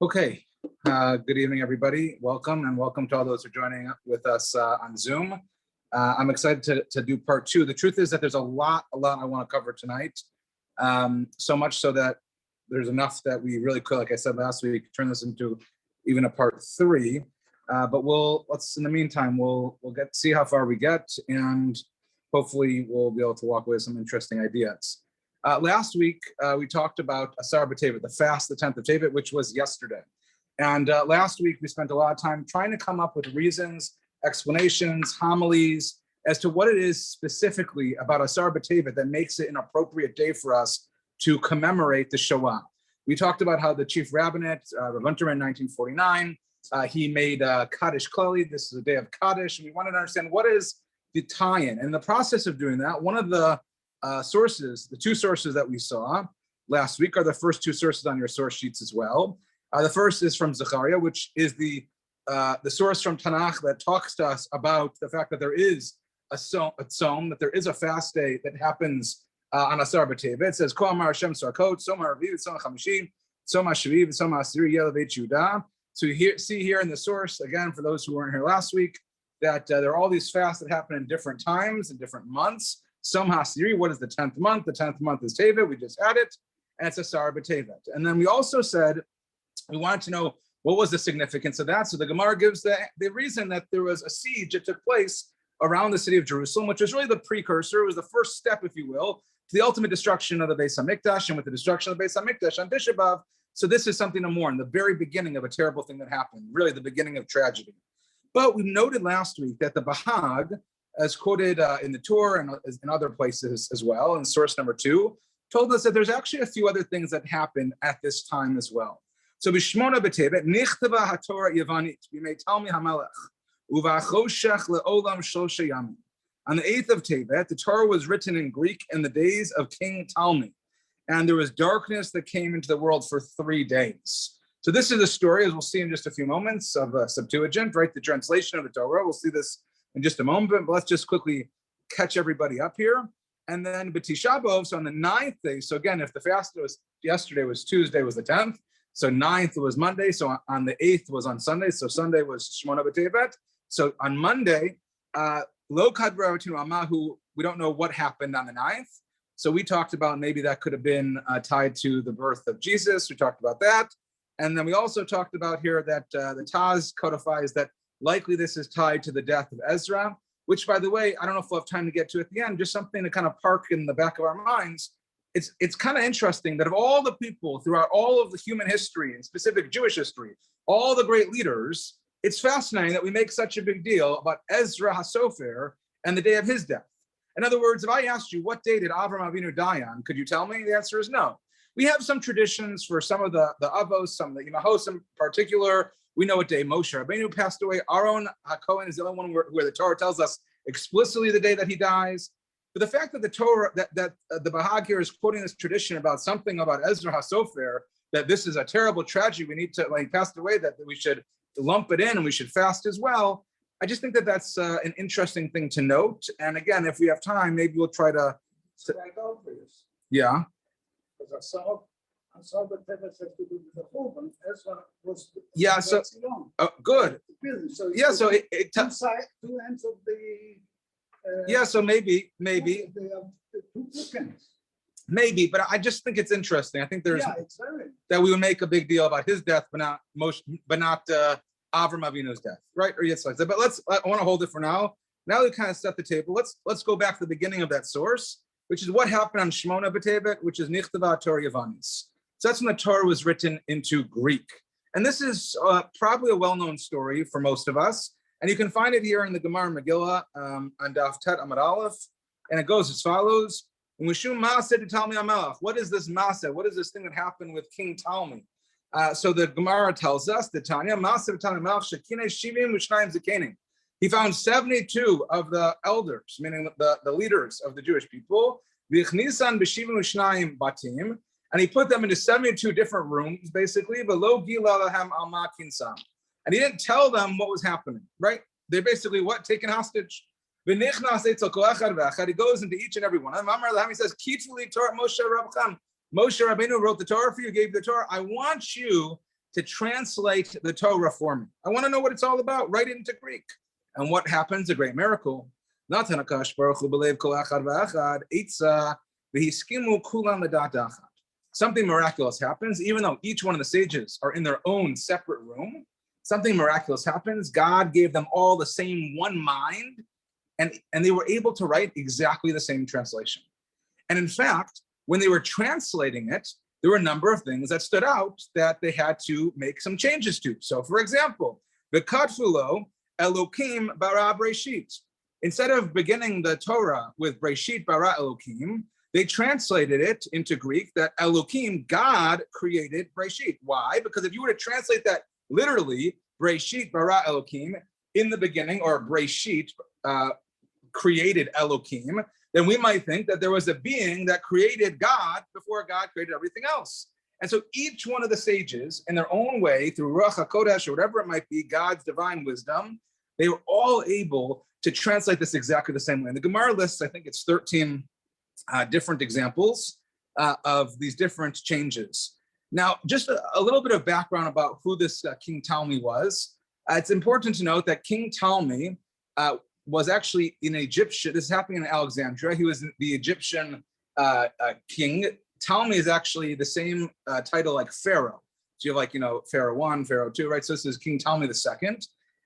Okay, good evening, everybody. Welcome, and welcome to all those who are joining with us on Zoom. I'm excited to do part two. The truth is that there's a lot I want to cover tonight. So much so that there's enough that we really could, like I said last week, turn this into even a part three. But in the meantime, we'll see how far we get, and hopefully we'll be able to walk away with some interesting ideas. Last week, we talked about Asar B'Tevet, the fast, the 10th of Tevet, which was yesterday. And last week, we spent a lot of time trying to come up with reasons, explanations, homilies, as to what it is specifically about Asar B'Tevet that makes it an appropriate day for us to commemorate the Shoah. We talked about how the chief rabbinate, Rav Unterman in 1949, he made Kaddish Klali. This is a day of Kaddish. And we wanted to understand what is the tie-in. And in the process of doing that, one of the sources, the two sources that we saw last week are the first two sources on your source sheets as well. The first is from Zechariah, which is the source from Tanakh that talks to us about the fact that there is a tzom, that there is a fast day that happens on Asar B'Tevet. It says, Ko Amar Hashem Sukkot, Tzom HaRaviv, Tzom HaChamishi, Tzom HaShaviv, Tzom HaAsiri, Yel Beit Yehuda. So you see here in the source, again, for those who weren't here last week, that there are all these fasts that happen in different times, in different months. Tzom HaAsiri, what is the 10th month? The 10th month is Tevet, we just had it, and it's Asar B'Tevet. And then we also said, we wanted to know what was the significance of that. So the Gemara gives the reason that there was a siege that took place around the city of Jerusalem, which was really the precursor, it was the first step, if you will, to the ultimate destruction of the Beis HaMikdash. And with the destruction of the Beis HaMikdash on Tisha B'Av, so this is something to mourn, the very beginning of a terrible thing that happened, really the beginning of tragedy. But we noted last week that the Bahag, as quoted in the Torah and in other places as well, in source number 2, told us that there's actually a few other things that happened at this time as well. So B'Shmona B'Tevet, Nichtava HaTorah Yavanit, B'mei Talmi HaMelech, Uvachoshech le'olam Shlosha Yamim. On the 8th of Tevet, the Torah was written in Greek in the days of King Talmi, and there was darkness that came into the world for 3 days. So this is a story, as we'll see in just a few moments, of Septuagint, right? The translation of the Torah. We'll see this in just a moment, but let's just quickly catch everybody up here. And then B'Tisha B'Av, so on the 9th day, so again, if the fast was yesterday was Tuesday, was the 10th, so 9th was Monday, so on the 8th was on Sunday, so Sunday was Shmona B'Tevet. So on Monday, Lo Kadra Amahu, we don't know what happened on the 9th. So we talked about maybe that could have been tied to the birth of Jesus. We talked about that. And then we also talked about here that the Taz codifies that likely this is tied to the death of Ezra, which, by the way, I don't know if we'll have time to get to at the end, just something to kind of park in the back of our minds. It's kind of interesting that of all the people throughout all of the human history, and specific Jewish history, all the great leaders, it's fascinating that we make such a big deal about Ezra HaSofer and the day of his death. In other words, if I asked you, what day did Avram Avinu die on, could you tell me? The answer is no. We have some traditions for some of the Avos, some of the Imahos in particular. We know what day Moshe Rabbeinu passed away. Aaron HaKohen is the only one where the Torah tells us explicitly the day that he dies. But the fact that the Torah, that the Bahag here is quoting this tradition about something about Ezra HaSofer, that this is a terrible tragedy, we need to, when he passed away, that we should lump it in and we should fast as well. I just think that that's an interesting thing to note. And again, if we have time, maybe we'll try to. Yeah. Yeah. So. Good. Yeah. So it two ends of the. Yeah. So maybe. They have two bookends. Maybe, but I just think it's interesting. I think there's that we would make a big deal about his death, but not Avram Avinu's death, right? Or Yitzchak. But I want to hold it for now. Now we kind of set the table. Let's go back to the beginning of that source, which is what happened on Shmona B'Tevet, which is Nichtava Torah Yavanis. So that's when the Torah was written into Greek. And this is probably a well-known story for most of us. And you can find it here in the Gemara Megillah on Daf Tet Amud Aleph. And it goes as follows. What is this Maaseh? What is this thing that happened with King Talmi? So the Gemara tells us that Tanya he found 72 of the elders, meaning the leaders of the Jewish people, and he put them into 72 different rooms, basically. And he didn't tell them what was happening, right? They're basically what? Taken hostage. He goes into each and every one. He says, Moshe Rabbeinu wrote the Torah for you, gave you the Torah. I want you to translate the Torah for me. I want to know what it's all about. Write it into Greek. And what happens? A great miracle. Something miraculous happens, even though each one of the sages are in their own separate room. Something miraculous happens. God gave them all the same one mind, and they were able to write exactly the same translation. And in fact, when they were translating it, there were a number of things that stood out that they had to make some changes to. So, for example, the Katfulo Elokim bara Breshit. Instead of beginning the Torah with Breshit bara Elokim, they translated it into Greek that Elokim, God, created Breshit. Why? Because if you were to translate that literally, Breshit bara Elokim, in the beginning, or Breshit created Elokim, then we might think that there was a being that created God before God created everything else. And so each one of the sages, in their own way, through Ruach HaKodesh or whatever it might be, God's divine wisdom, they were all able to translate this exactly the same way. And the Gemara lists, I think it's 13 different examples of these different changes. Now, just a little bit of background about who this King Ptolemy was. It's important to note that King Ptolemy was actually an Egyptian. This is happening in Alexandria. He was the Egyptian king. Ptolemy is actually the same title like Pharaoh. So you have like, Pharaoh 1, Pharaoh 2, right? So this is King Ptolemy II.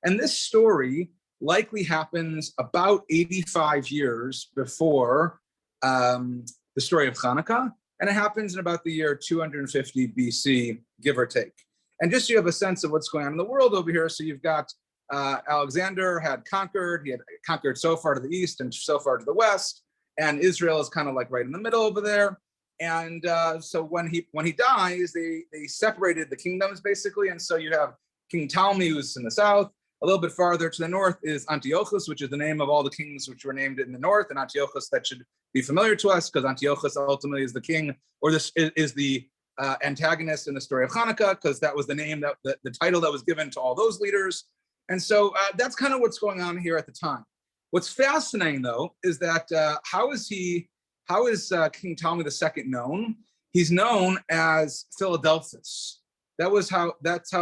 And this story likely happens about 85 years before the story of Hanukkah. And it happens in about the year 250 BC, give or take. And just so you have a sense of what's going on in the world over here. So you've got Alexander had conquered. He had conquered so far to the east and so far to the west. And Israel is kind of like right in the middle over there. And so when he dies, they separated the kingdoms basically. And so you have King Ptolemy, who's in the south. A little bit farther to the north is Antiochus, which is the name of all the kings which were named in the north. And Antiochus, that should be familiar to us because Antiochus ultimately is the king, or this is the antagonist in the story of Hanukkah, because that was the name, that the title that was given to all those leaders. And so that's kind of what's going on here at the time. What's fascinating, though, is that how is King Ptolemy II known? He's known as Philadelphus. That's how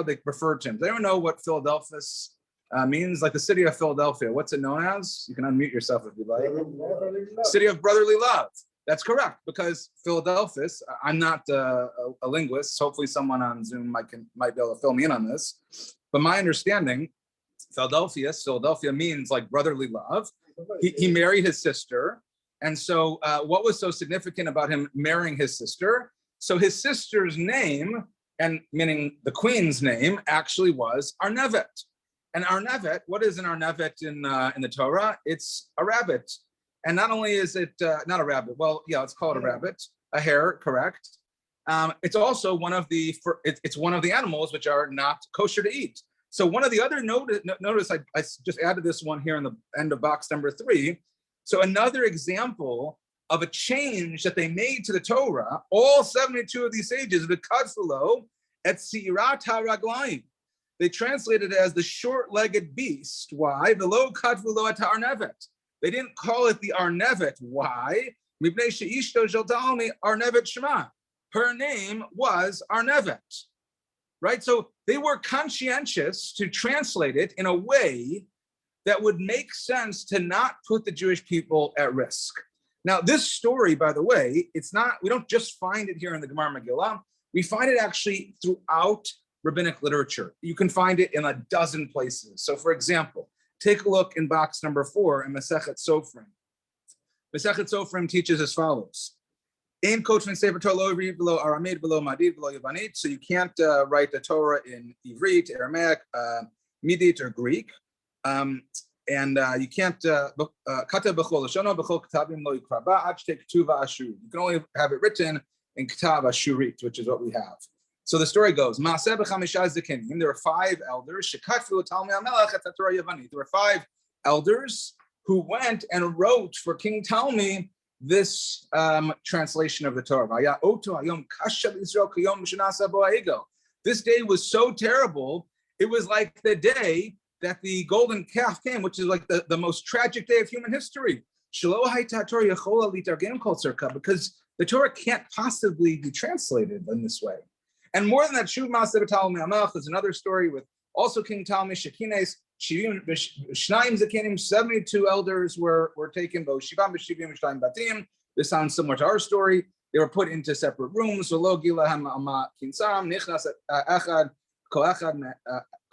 they referred to him. Does anyone know what Philadelphus means? Like the city of Philadelphia. What's it known as? You can unmute yourself if you'd like. City of brotherly love. That's correct, because Philadelphus, I'm not a linguist. Hopefully someone on Zoom might be able to fill me in on this. But my understanding, Philadelphia means like brotherly love. He married his sister. And so what was so significant about him marrying his sister? So his sister's name, and meaning the queen's name, actually was Arnevet. And Arnevet, what is an Arnevet in the Torah? It's a rabbit. And not only is it not a rabbit, well, yeah, let's call it a rabbit, a hare, correct. It's also one of the animals which are not kosher to eat. So one of the other notice I just added this one here in the end of box number 3. So another example of a change that they made to the Torah, all 72 of these sages, the Kadfulo et Sirat HaRaglaim. They translated it as the short-legged beast. Why? Velo Kadfulo et Arnevet. They didn't call it the Arnevet. Why? Mipnei she'ishto shel Ptolemy Arnevet Shema. Her name was Arnevet. Right? So they were conscientious to translate it in a way that would make sense to not put the Jewish people at risk. Now, this story, by the way, we don't just find it here in the Gemara Megillah. We find it actually throughout rabbinic literature. You can find it in a dozen places. So for example, take a look in box number 4 in Masechet Sofrim. Masechet Sofrim teaches as follows. So you can't write the Torah in Ivrit, Aramaic, Midit, or Greek. And you can't, you can only have it written in Ketav Ashurit, which is what we have. So the story goes, there were 5 elders, there were 5 elders who went and wrote for King Ptolemy this translation of the Torah. This day was so terrible, it was like the day that the golden calf came, which is like the most tragic day of human history. Because the Torah can't possibly be translated in this way. And more than that, Shuv Maaseh B'Tal Me'amach is another story with also King Ptolemy, Shekines, Shnayim Zakenim, 72 elders were taken, Shivam B'Shivim Shnayim Batim. This sounds similar to our story. They were put into separate rooms. So Lo Gilahem Ama Kinsam, Nichnas Echad, Koachad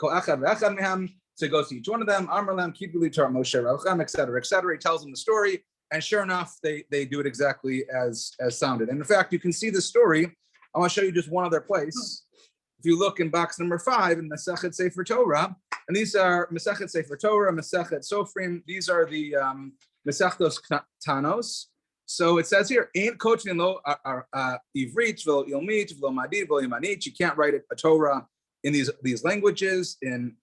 Ve'echad Mehem. So he goes to each one of them, Amrlam, Kibuli Torah Moshe Rachem, etc., etc. He tells them the story, and sure enough, they do it exactly as sounded. And in fact, you can see the story. I want to show you just one other place. If you look in box number 5 in Masechet Sefer Torah, and these are Masechet Sefer Torah, Masechet Sofrim. These are the Masechtos Tanos. So it says here, "Ain't kotvin lo ivrit v'lo ilmit v'lo madid v'lo yamanit." You can't write a Torah in these languages, in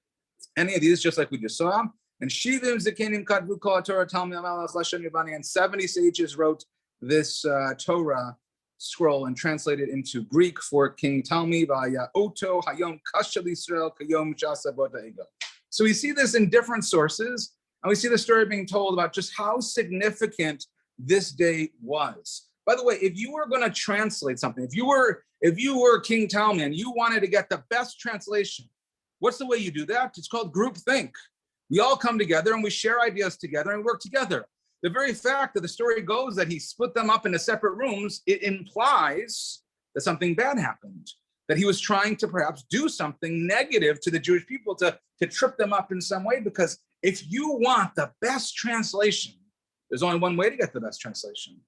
any of these, just like we just saw. And Shivim Zakenim Kadvu Kol Torah Talmid Amalach Lashon Yavani, and 70 sages wrote this Torah scroll and translated into Greek for King Ptolemy via Oto Hayom Kashal Yisrael Kayom Shasa Bota Ego. So we see this in different sources, and we see the story being told about just how significant this day was. By the way, if you were going to translate something, if you were King Ptolemy and you wanted to get the best translation, what's the way you do that? It's called groupthink. We all come together and we share ideas together and work together. The very fact that the story goes that he split them up into separate rooms, it implies that something bad happened, that he was trying to perhaps do something negative to the Jewish people to trip them up in some way. Because if you want the best translation, there's only one way to get the best translation,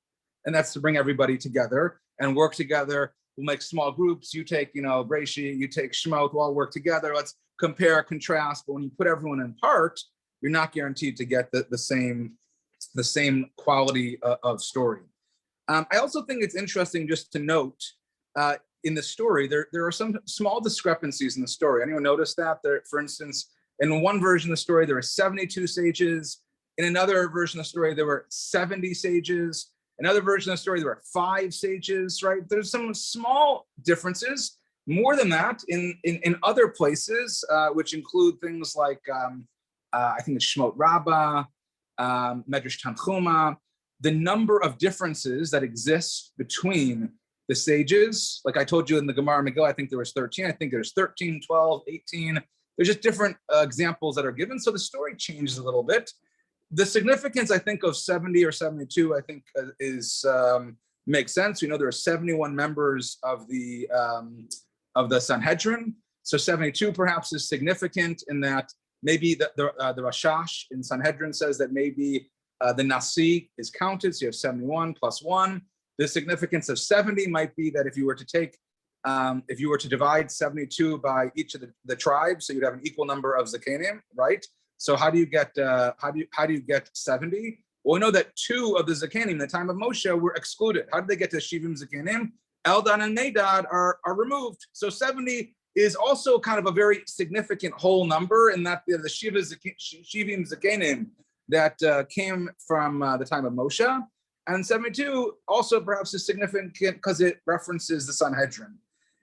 and that's to bring everybody together and work together. We'll make small groups. You take, Breishi, you take Shemot, we'll all work together. Let's compare, contrast. But when you put everyone in part, you're not guaranteed to get the same quality of story. I also think it's interesting just to note in the story, there are some small discrepancies in the story. Anyone notice that? There, for instance, in one version of the story, there are 72 sages. In another version of the story, there were 70 sages. Another version of the story, there were 5 sages, right? There's some small differences. More than that, in other places, which include things like, I think it's Shemot Rabbah, Medrash Tanchuma, the number of differences that exist between the sages, like I told you in the Gemara Megillah, I think there was 13, I think there's 13, 12, 18. There's just different examples that are given. So the story changes a little bit. The significance, I think, of 70 or 72, I think makes sense. We know there are 71 members of the Sanhedrin. So 72 perhaps is significant in that maybe the Rashash in Sanhedrin says that maybe the Nasi is counted. So you have 71 plus 1. The significance of 70 might be that if you were to divide 72 by each of the tribes, so you'd have an equal number of Zakenim, right? So how do you get 70? Well, we know that 2 of the Zakenim in the time of Moshe were excluded. How did they get to Shivim Zakenim? Eldan and Nadad are removed. So 70 is also kind of a very significant whole number in that the Shivim Zakenim that came from the time of Moshe. And 72 also perhaps is significant because it references the Sanhedrin.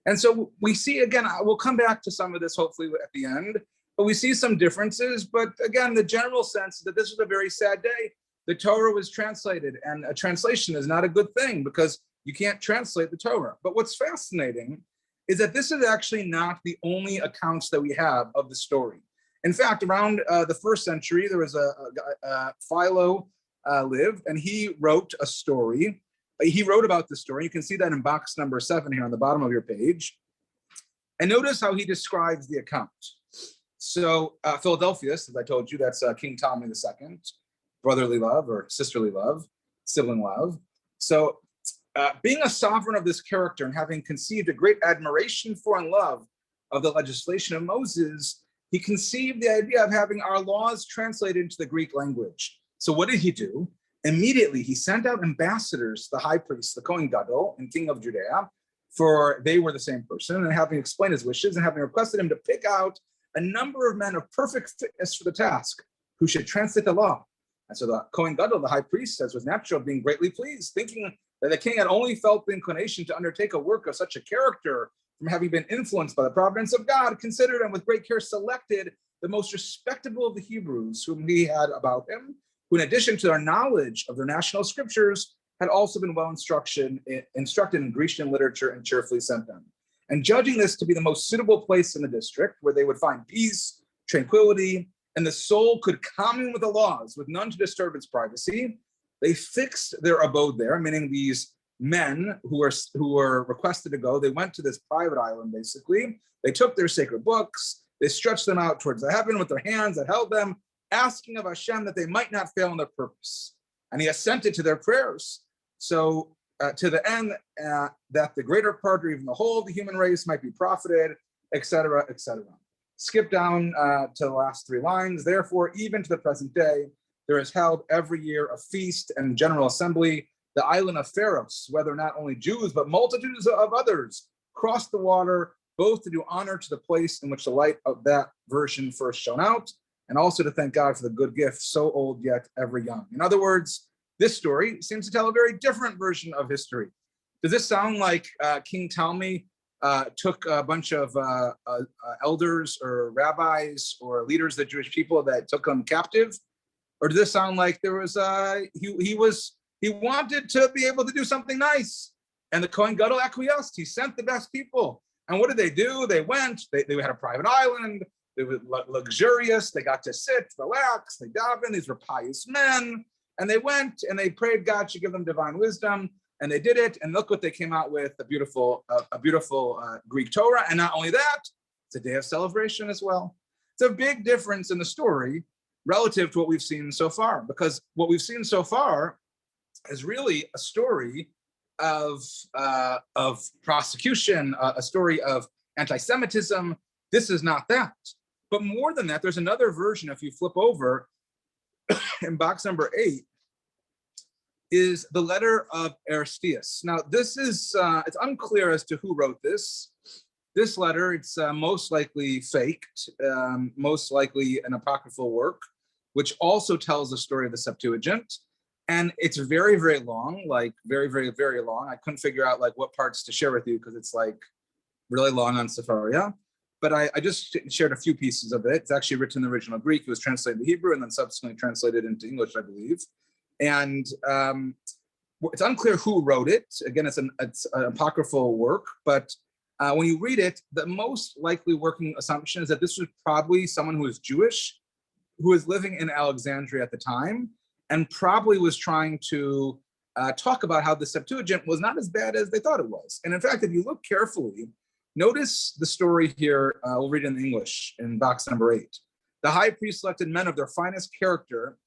And so we see, again, we'll come back to some of this hopefully at the end, but we see some differences. But again, the general sense is that this was a very sad day. The Torah was translated, and a translation is not a good thing because you can't translate the Torah. But what's fascinating is that this is actually not the only accounts that we have of the story. In fact, around the 1st century, there was a Philo lived, and he wrote a story. He wrote about the story. You can see that in box number 7 here on the bottom of your page. And notice how he describes the account. So Philadelphus, as I told you, that's King Ptolemy II, brotherly love or sisterly love, sibling love. So being a sovereign of this character and having conceived a great admiration for and love of the legislation of Moses, he conceived the idea of having our laws translated into the Greek language. So what did he do? Immediately, he sent out ambassadors to the high priest, the Kohen Gadol, and king of Judea, for they were the same person, and having explained his wishes and having requested him to pick out a number of men of perfect fitness for the task who should translate the law. And so the Kohen Gadol, the high priest, as was natural, being greatly pleased, thinking that the king had only felt the inclination to undertake a work of such a character from having been influenced by the providence of God, considered and with great care selected the most respectable of the Hebrews whom he had about him, who in addition to their knowledge of their national scriptures, had also been well instructed in Grecian literature and cheerfully sent them. And judging this to be the most suitable place in the district where they would find peace, tranquility, and the soul could commune with the laws with none to disturb its privacy, they fixed their abode there, meaning these men who were requested to go, they went to this private island, basically. They took their sacred books, they stretched them out towards the heaven with their hands that held them, asking of Hashem that they might not fail in their purpose. And he assented to their prayers. So to the end that the greater part or even the whole of the human race might be profited, etc., etc. Skip down to the last three lines. Therefore, even to the present day, there is held every year a feast and general assembly. The island of Pharos, whether not only Jews, but multitudes of others crossed the water, both to do honor to the place in which the light of that version first shone out, and also to thank God for the good gift, so old yet ever young. In other words, this story seems to tell a very different version of history. Does this sound like King Ptolemy took a bunch of elders or rabbis or leaders of the Jewish people that took them captive? Or does this sound like there was he wanted to be able to do something nice, and the Kohen Gadol acquiesced. He sent the best people. And what did they do? They went, they had a private island, they were luxurious, they got to sit, relax, they davened, these were pious men, and they went and they prayed God should give them divine wisdom, and they did it, and look what they came out with, a beautiful Greek Torah. And not only that, it's a day of celebration as well. It's a big difference in the story relative to what we've seen so far, because what we've seen so far is really a story of prosecution, a story of anti-Semitism. This is not that. But more than that, there's another version. If you flip over in box number 8, is the letter of Aristeas. Now, this is, it's unclear as to who wrote this. This letter, it's most likely faked, most likely an apocryphal work, which also tells the story of the Septuagint. And it's very, very long, like very, very, very long. I couldn't figure out like what parts to share with you because it's like really long on Sepharia. But I just shared a few pieces of it. It's actually written in the original Greek. It was translated to Hebrew and then subsequently translated into English, I believe. And it's unclear who wrote it. Again, it's an apocryphal work. But when you read it, the most likely working assumption is that this was probably someone who was Jewish, who was living in Alexandria at the time, and probably was trying to talk about how the Septuagint was not as bad as they thought it was. And in fact, if you look carefully, notice the story here. We'll read it in English in box number 8. The high priest selected men of their finest character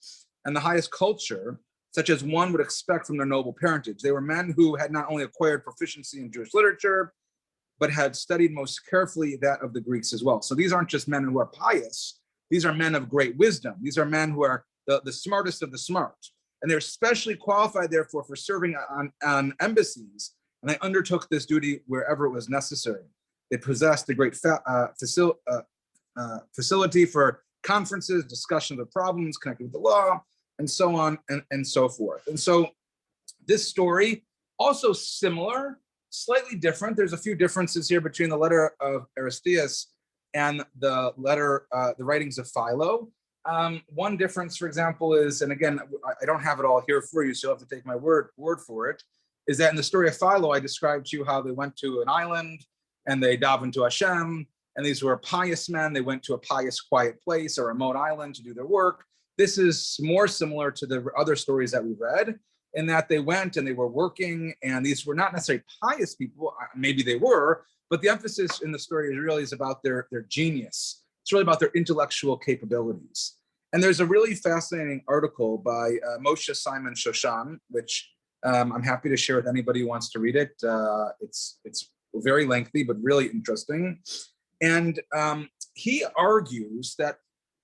and the highest culture, such as one would expect from their noble parentage. They were men who had not only acquired proficiency in Jewish literature, but had studied most carefully that of the Greeks as well. So these aren't just men who are pious. These are men of great wisdom. These are men who are the smartest of the smart. And they're specially qualified, therefore, for serving on embassies. And they undertook this duty wherever it was necessary. They possessed a great facility for conferences, discussions of problems connected with the law, and so on and so forth. And so this story, also similar, slightly different. There's a few differences here between the letter of Aristeas and the writings of Philo. One difference, for example, is, and again, I don't have it all here for you, so you'll have to take my word for it, is that in the story of Philo, I described to you how they went to an island and they davened to Hashem, and these were pious men. They went to a pious, quiet place, a remote island to do their work. This is more similar to the other stories that we read, in that they went and they were working, and these were not necessarily pious people. Maybe they were, but the emphasis in the story is about their genius. It's really about their intellectual capabilities. And there's a really fascinating article by Moshe Simon Shoshan, which I'm happy to share with anybody who wants to read it. It's very lengthy, but really interesting. And he argues that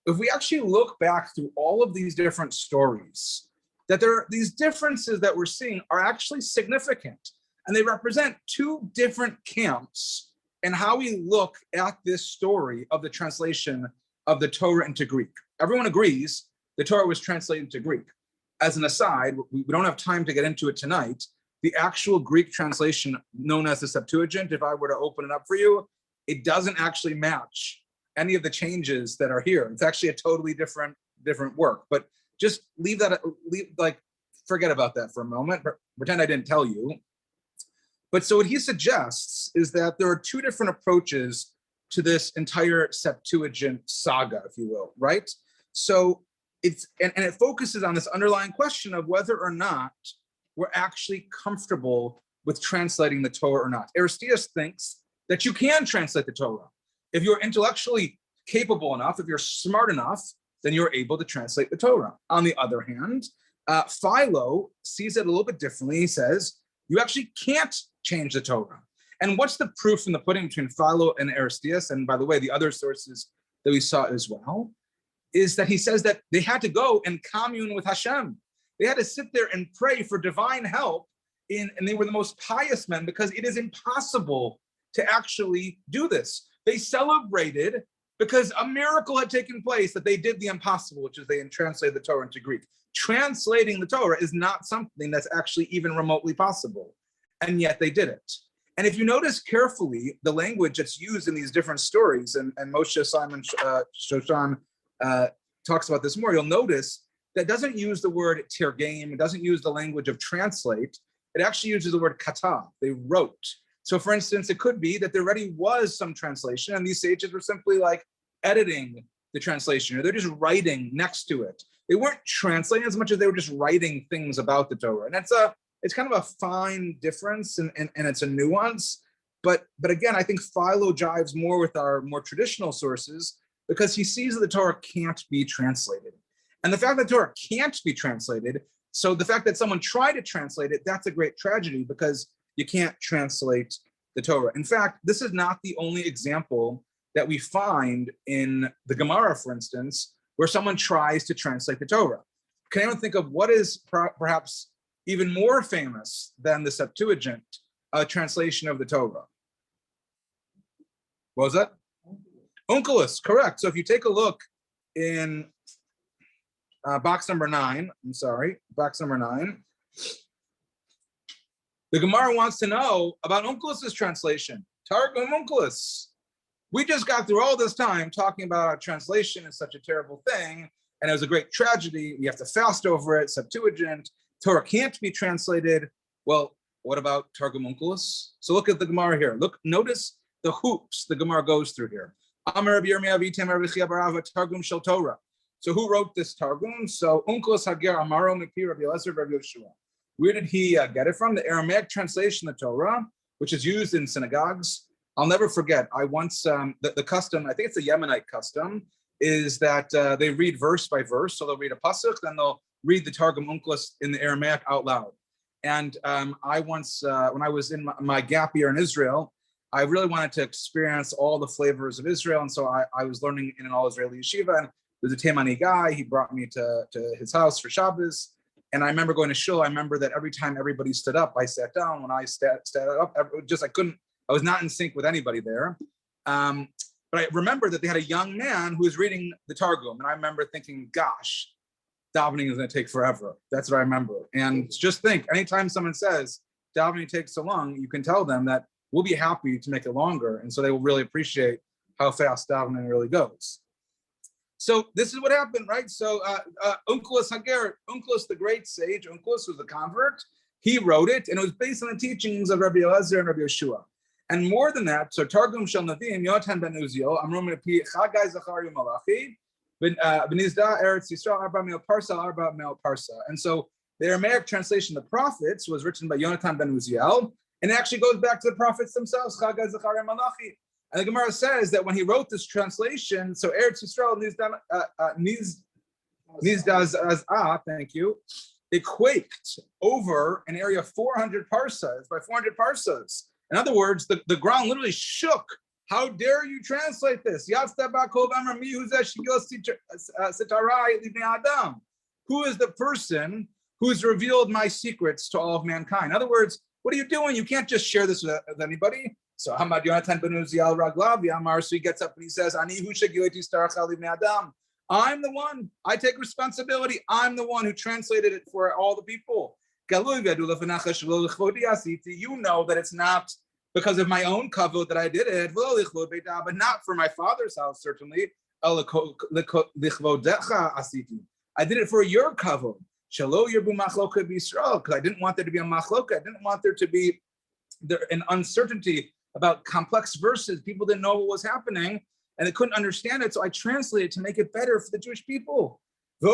if we actually look back through all of these different stories, that these differences that we're seeing are actually significant. And they represent two different camps in how we look at this story of the translation of the Torah into Greek. Everyone agrees the Torah was translated into Greek. As an aside, we don't have time to get into it tonight. The actual Greek translation known as the Septuagint, if I were to open it up for you, it doesn't actually match any of the changes that are here. It's actually a totally different work. But just forget about that for a moment, pretend I didn't tell you. But so what he suggests is that there are two different approaches to this entire Septuagint saga, if you will, right? So it's, and it focuses on this underlying question of whether or not we're actually comfortable with translating the Torah or not. Aristeas thinks that you can translate the Torah. If you're intellectually capable enough, if you're smart enough, then you're able to translate the Torah. On the other hand, Philo sees it a little bit differently. He says, you actually can't change the Torah. And what's the proof in the pudding between Philo and Aristeas, and by the way, the other sources that we saw as well, is that he says that they had to go and commune with Hashem. They had to sit there and pray for divine help, and they were the most pious men because it is impossible to actually do this. They celebrated because a miracle had taken place that they did the impossible, which is they translated the Torah into Greek. Translating the Torah is not something that's actually even remotely possible, and yet they did it. And if you notice carefully the language that's used in these different stories, and Moshe Simon Shoshan talks about this more, you'll notice that doesn't use the word tirgame, it doesn't use the language of translate, it actually uses the word katav, they wrote. So for instance, it could be that there already was some translation and these sages were simply like editing the translation, or they're just writing next to it. They weren't translating as much as they were just writing things about the Torah. And it's kind of a fine difference and it's a nuance. But again, I think Philo jives more with our more traditional sources because he sees that the Torah can't be translated. And the fact that the Torah can't be translated, so the fact that someone tried to translate it, that's a great tragedy because you can't translate the Torah. In fact, this is not the only example that we find in the Gemara, for instance, where someone tries to translate the Torah. Can anyone think of what is perhaps even more famous than the Septuagint translation of the Torah? What was that? Onkelos, correct. So if you take a look in box number 9, the Gemara wants to know about Onkelos' translation, Targum Onkelos. We just got through all this time talking about our translation is such a terrible thing, and it was a great tragedy. You have to fast over it, Septuagint. Torah can't be translated. Well, what about Targum Onkelos? So look at the Gemara here. Look, notice the hoops the Gemara goes through here. Amar Rabbi Yirmiyah v'Itam Rabbi Chia bar Ava Targum Shel Torah. So who wrote this Targum? So Onkelos Hager Amaro Mipi Rabbi Elazar Rabbi Yoshua. Where did he get it from? The Aramaic translation of Torah, which is used in synagogues. I'll never forget. I once the custom. I think it's a Yemenite custom. Is that they read verse by verse. So they'll read a pasuk, then they'll read the Targum Onkelos in the Aramaic out loud. And I once, when I was in my gap year in Israel, I really wanted to experience all the flavors of Israel. And so I was learning in an all-Israeli yeshiva. And there's a Taimani guy. He brought me to his house for Shabbos. And I remember going to shul. I remember that every time everybody stood up, I sat down. When I sat up, I was not in sync with anybody there. But I remember that they had a young man who was reading the Targum. And I remember thinking, gosh, davening is going to take forever. That's what I remember. And just think, anytime someone says davening takes so long, you can tell them that we'll be happy to make it longer. And so they will really appreciate how fast davening really goes. So this is what happened, right? So Onkelos Hager, Onkelos, the great sage, Onkelos was a convert. He wrote it, and it was based on the teachings of Rabbi Elazar and Rabbi Yeshua. And more than that, so Targum Shel Nevi'im, Yotan ben Uziel, Amrom Pi Chagai Zachariah Malachi, Benizda Eretz Yisrael Arba Mil Parsa Arba Mil Parsa. And so the Aramaic translation of the prophets was written by Yonatan ben Uziel, and it actually goes back to the prophets themselves, Chagai Zachariah Malachi. And the Gemara says that when he wrote this translation, so Eretz Yisrael Nizdaz, thank you, it quaked over an area of 400 parsas by 400 parsas. In other words, the ground literally shook. How dare you translate this? Who is the person who's revealed my secrets to all of mankind? In other words, what are you doing? You can't just share this with anybody. So Hamad Yonatan ben Uziel Raglav Yamar, so he gets up and he says, I'm the one. I take responsibility. I'm the one who translated it for all the people. You know that it's not because of my own kavod that I did it, but not for my father's house, certainly. I did it for your kavod. Shelo Yerbu Machloka B'Yisrael, because I didn't want there to be a machloka. I didn't want there to be an uncertainty about complex verses. People didn't know what was happening and they couldn't understand it. So I translated to make it better for the Jewish people. He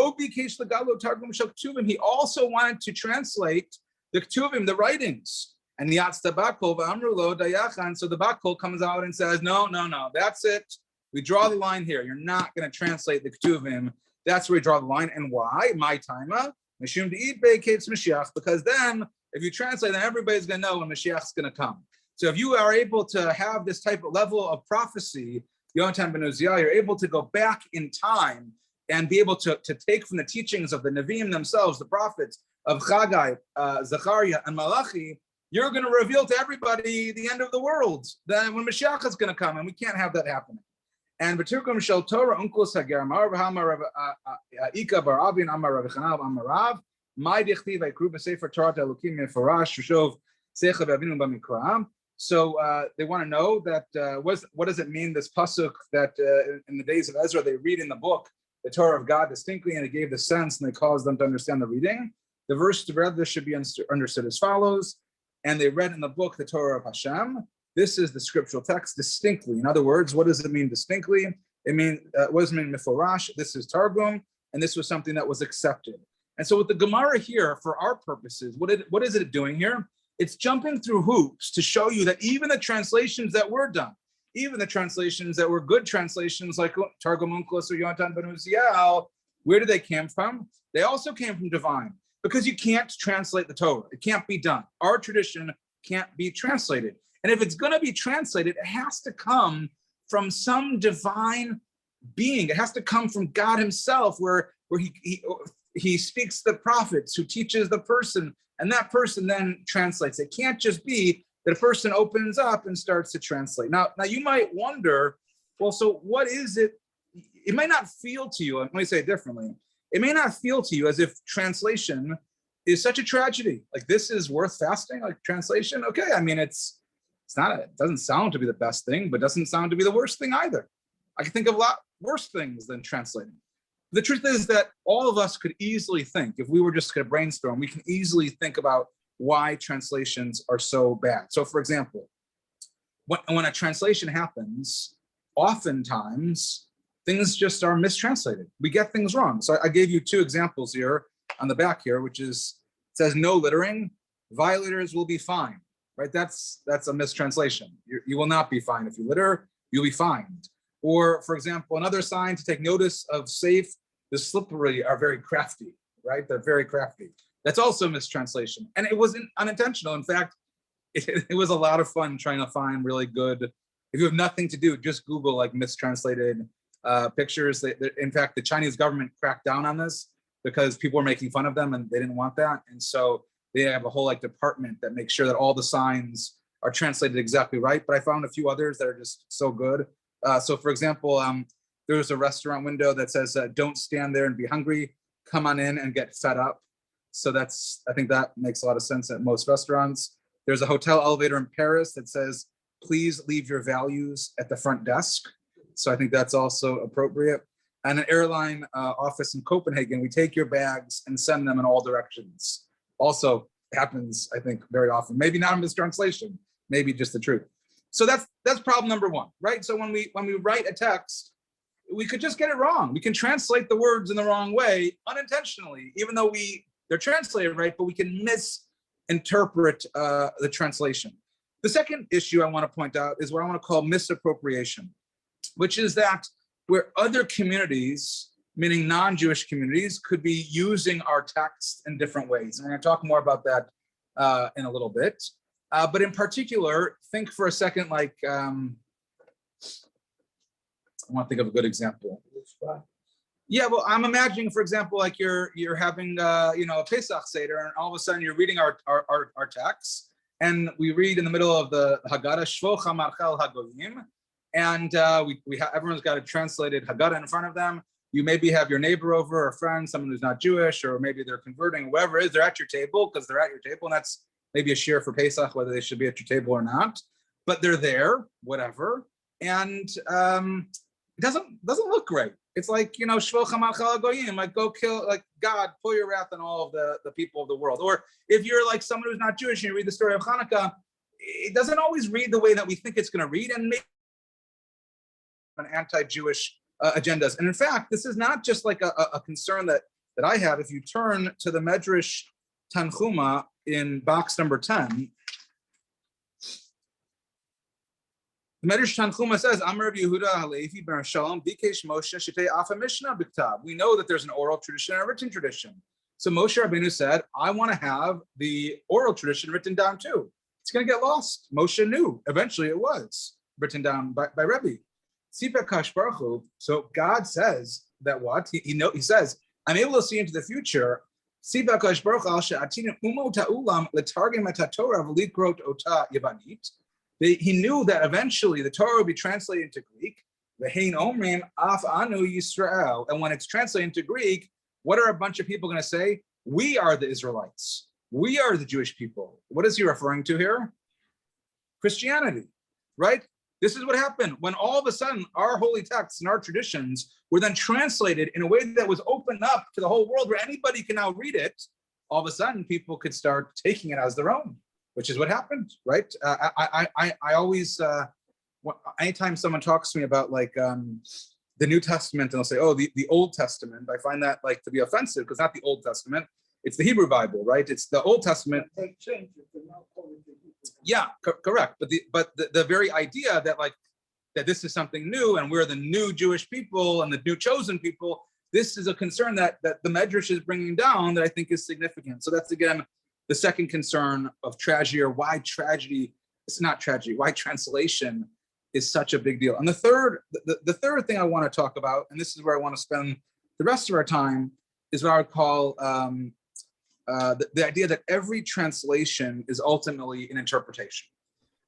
also wanted to translate the Ktuvim, the writings. And the Bakol, Amrulo, Dayachan. So the Bakol comes out and says, no, that's it. We draw the line here. You're not going to translate the Ktuvim. That's where we draw the line. And why? My timer. Because then, if you translate, then everybody's going to know when Mashiach's going to come. So if you are able to have this type of level of prophecy, Yonatan ben Uziah, you're able to go back in time and be able to take from the teachings of the Nevi'im themselves, the prophets of Chagai, Zechariah, and Malachi, you're going to reveal to everybody the end of the world, then when Mashiach is going to come, and we can't have that happening. And B'Turkum Shel Torah Unklus Hager Mar V'Hamar Ika Bar Avin Amar Rav Chanav Amar Rav Mai Dichtiv V'Ikru B'Sefer Torah Elokim Mefarash Shov Seicha V'Avinu B'Mikra. So they want to know that what does it mean, this pasuk that in the days of Ezra they read in the book the Torah of God distinctly, and it gave the sense and they caused them to understand the reading. The verse to read this should be understood as follows: and they read in the book the Torah of Hashem. This is the scriptural text distinctly. In other words, what does it mean distinctly? It means what does it mean Meforash? This is Targum, and this was something that was accepted. And so with the Gemara here, for our purposes, what is it doing here? It's jumping through hoops to show you that even the translations that were done, even the translations that were good translations like Targum Onkelos or Yonatan ben Uziel, where did they come from? They also came from divine, because you can't translate the Torah. It can't be done. Our tradition can't be translated. And if it's going to be translated, it has to come from some divine being. It has to come from God himself, where he speaks the prophets, who teaches the person, and that person then translates. It can't just be that a person opens up and starts to translate. Now you might wonder, well, so what is it? It may not feel to you, let me say it differently. It may not feel to you as if translation is such a tragedy. Like, this is worth fasting, like translation. Okay, I mean, it doesn't sound to be the best thing, but doesn't sound to be the worst thing either. I can think of a lot worse things than translating. The truth is that all of us could easily think, if we were just going to brainstorm, we can easily think about why translations are so bad. So for example, when a translation happens, oftentimes things just are mistranslated. We get things wrong. So I gave you two examples here on the back here, which is, it says no littering, violators will be fined, right? That's a mistranslation. You will not be fined. If you litter, you'll be fined. Or for example, another sign to take notice of safe, the slippery are very crafty, right? They're very crafty. That's also a mistranslation. And it wasn't unintentional. In fact, it was a lot of fun trying to find really good, if you have nothing to do, just Google like mistranslated pictures. In fact, the Chinese government cracked down on this because people were making fun of them and they didn't want that. And so they have a whole like department that makes sure that all the signs are translated exactly right. But I found a few others that are just so good. So for example, there was a restaurant window that says, don't stand there and be hungry, come on in and get fed up. So I think that makes a lot of sense at most restaurants. There's a hotel elevator in Paris that says, please leave your values at the front desk. So I think that's also appropriate. And an airline office in Copenhagen, we take your bags and send them in all directions. Also happens, I think, very often. Maybe not a mistranslation, maybe just the truth. So that's problem number one, right? So when we write a text, we could just get it wrong. We can translate the words in the wrong way unintentionally, even though they're translated right, but we can misinterpret the translation. The second issue I want to point out is what I want to call misappropriation, which is that where other communities, meaning non-Jewish communities, could be using our text in different ways. And we're going to talk more about that in a little bit. But in particular, think for a second, like, I want to think of a good example. Yeah, well, I'm imagining, for example, like you're having, a Pesach Seder, and all of a sudden you're reading our text, and we read in the middle of the Haggadah, Shvo Chamarchel Hagoyim, and everyone's got a translated Haggadah in front of them. You maybe have your neighbor over, or a friend, someone who's not Jewish, or maybe they're converting, whoever it is, they're at your table because they're at your table, and that's maybe a shir for Pesach, whether they should be at your table or not, but they're there, whatever, and it doesn't look great. It's like, Shvo Chamal Chal Goyim, like go kill, like God, pour your wrath on all of the people of the world. Or if you're like someone who's not Jewish and you read the story of Hanukkah, it doesn't always read the way that we think it's going to read, and maybe an anti-Jewish agendas. And in fact, this is not just like a concern that I have. If you turn to the Medrash Tanchuma in box number 10, the Medrash Tanchuma says, Amar Rabbi Yehuda Halevi ben Shalom Bikesh Moshe Shetei Afa Mishnah B'Ktav. We know that there's an oral tradition and a written tradition. So Moshe Rabbeinu said, I want to have the oral tradition written down too. It's going to get lost. Moshe knew. Eventually it was written down by Rebbe. So God says that what? He says, I'm able to see into the future. He knew that eventually the Torah will be translated into Greek. And when it's translated into Greek, what are a bunch of people going to say? We are the Israelites. We are the Jewish people. What is he referring to here? Christianity, right? This is what happened when all of a sudden our holy texts and our traditions were then translated in a way that was opened up to the whole world where anybody can now read it. All of a sudden people could start taking it as their own, which is what happened, right? I always, anytime someone talks to me about like the New Testament and they'll say, oh, the Old Testament, I find that like to be offensive because not the Old Testament, it's the Hebrew Bible, right? It's the Old Testament. They changed it, they're now calling it the Hebrew. Yeah, correct. But the very idea that like that this is something new and we're the new Jewish people and the new chosen people, this is a concern that the Medrash is bringing down that I think is significant. So that's again the second concern of tragedy, or why tragedy. It's not tragedy. Why translation is such a big deal. And the third thing I want to talk about, and this is where I want to spend the rest of our time, is what I would call the idea that every translation is ultimately an interpretation.